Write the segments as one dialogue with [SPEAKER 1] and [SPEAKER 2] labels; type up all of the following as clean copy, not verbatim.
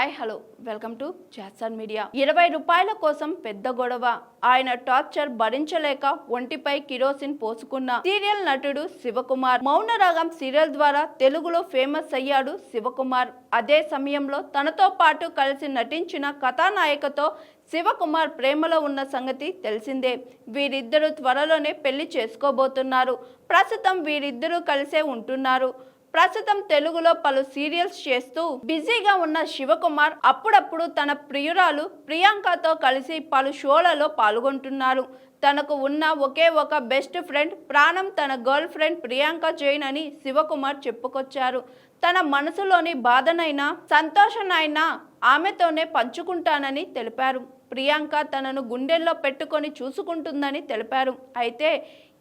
[SPEAKER 1] hi hello welcome to Jason media 20 రూపాయల కోసం పెద్ద గొడవ ఆయన టార్చర్ భరించలేక ఒంటిపై కిరోసిన్ పోసుకున్న సీరియల్ నటుడు శివకుమార్ మౌనరాగం సీరియల్ ద్వారా తెలుగులో ఫేమస్ అయ్యాడు శివకుమార్ అదే సమయంలో తనతో పాటు కలిసి నటించిన కథానాయకతో శివకుమార్ ప్రేమలో ఉన్న సంగతి తెలిసిందే వీరిద్దరూ త్వరలోనే పెళ్లి చేసుకోబోతున్నారు ప్రస్తుతం వీరిద్దరూ కలిసే ఉంటున్నారు ప్రస్తుతం తెలుగులో పలు సీరియల్స్ చేస్తూ బిజీగా ఉన్న శివకుమార్ అప్పుడప్పుడు తన ప్రియురాలు ప్రియాంకతో కలిసి పలు షోలలో పాల్గొంటున్నారు తనకు ఉన్న ఒకే ఒక బెస్ట్ ఫ్రెండ్ ప్రాణం తన గర్ల్ ఫ్రెండ్ ప్రియాంక జైన్ అని శివకుమార్ చెప్పుకొచ్చారు తన మనసులోని బాధనైనా సంతోషనైనా ఆమెతోనే పంచుకుంటానని తెలిపారు ప్రియాంక తనను గుండెల్లో పెట్టుకొని చూసుకుంటుందని తెలిపారు అయితే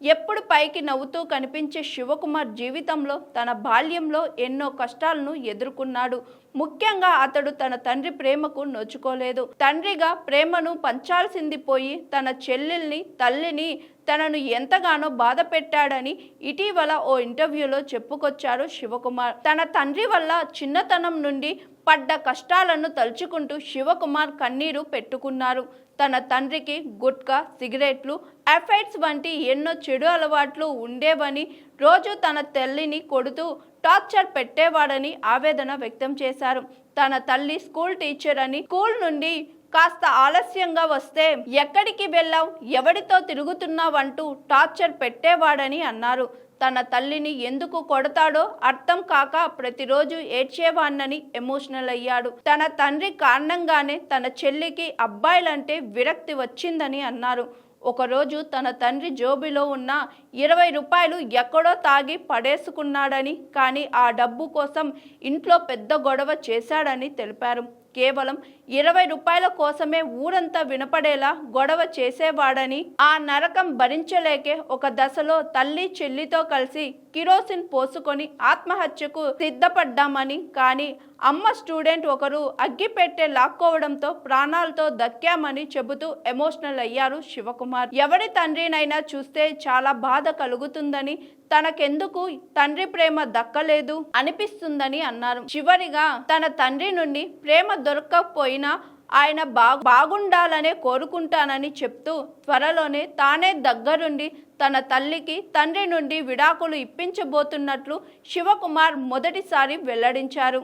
[SPEAKER 1] ఎప్పుడు పైకి నవ్వుతూ కనిపించే శివకుమార్ జీవితంలో తన బాల్యంలో ఎన్నో కష్టాలను ఎదుర్కొన్నాడు ముఖ్యంగా అతడు తన తండ్రి ప్రేమకు నోచుకోలేదు తండ్రిగా ప్రేమను పంచాల్సింది పోయి తన చెల్లెల్ని తల్లిని తనను ఎంతగానో బాధ పెట్టాడని ఇటీవల ఓ ఇంటర్వ్యూలో చెప్పుకొచ్చారు శివకుమార్ తన తండ్రి వల్ల చిన్నతనం నుండి పడ్డ కష్టాలను తలుచుకుంటూ శివకుమార్ కన్నీరు పెట్టుకున్నారు తన తండ్రికి గుట్కా సిగరెట్లు ఎఫైట్స్ వంటి ఎన్నో చెడు అలవాట్లు ఉండేవని రోజు తన తల్లిని కొడుతూ టార్చర్ పెట్టేవాడని ఆవేదన వ్యక్తం చేశారు తన తల్లి స్కూల్ టీచర్ అని స్కూల్ నుండి కాస్త ఆలస్యంగా వస్తే ఎక్కడికి వెళ్ళావు ఎవరితో తిరుగుతున్నావంటూ టార్చర్ పెట్టేవాడని అన్నారు తన తల్లిని ఎందుకు కొడతాడో అర్థం కాక ప్రతిరోజు ఏడ్చేవాణ్ణని ఎమోషనల్ అయ్యాడు తన తండ్రి కారణంగానే తన చెల్లికి అబ్బాయిలంటే విరక్తి వచ్చిందని అన్నారు ఒకరోజు తన తండ్రి జోబిలో ఉన్న 20 రూపాయలు ఎక్కడో తాగి పడేసుకున్నాడని కానీ ఆ డబ్బు కోసం ఇంట్లో పెద్ద గొడవ చేశాడని తెలిపారు కేవలం 20 రూపాయల కోసమే ఊరంతా వినపడేలా గొడవ చేసేవాడని ఆ నరకం భరించలేకే ఒక దశలో తల్లి చెల్లితో కలిసి కిరోసిన్ పోసుకొని ఆత్మహత్యకు సిద్ధపడ్డామని కానీ అమ్మ స్టూడెంట్ ఒకరు అగ్గిపెట్టే లాక్కోవడంతో ప్రాణాలతో దక్కామని చెబుతూ ఎమోషనల్ అయ్యారు శివకుమార్ ఎవరి తండ్రినైనా చూస్తే చాలా బాధ కలుగుతుందని తనకెందుకు తండ్రి ప్రేమ దక్కలేదు అనిపిస్తుందని అన్నారు చివరిగా తన తండ్రి నుండి ప్రేమ దొరకకపోయినా ఆయన బాగుండాలనే కోరుకుంటానని చెప్తూ త్వరలోనే తానే దగ్గరుండి తన తల్లికి తండ్రి నుండి విడాకులు ఇప్పించబోతున్నట్లు శివకుమార్ మొదటిసారి వెల్లడించారు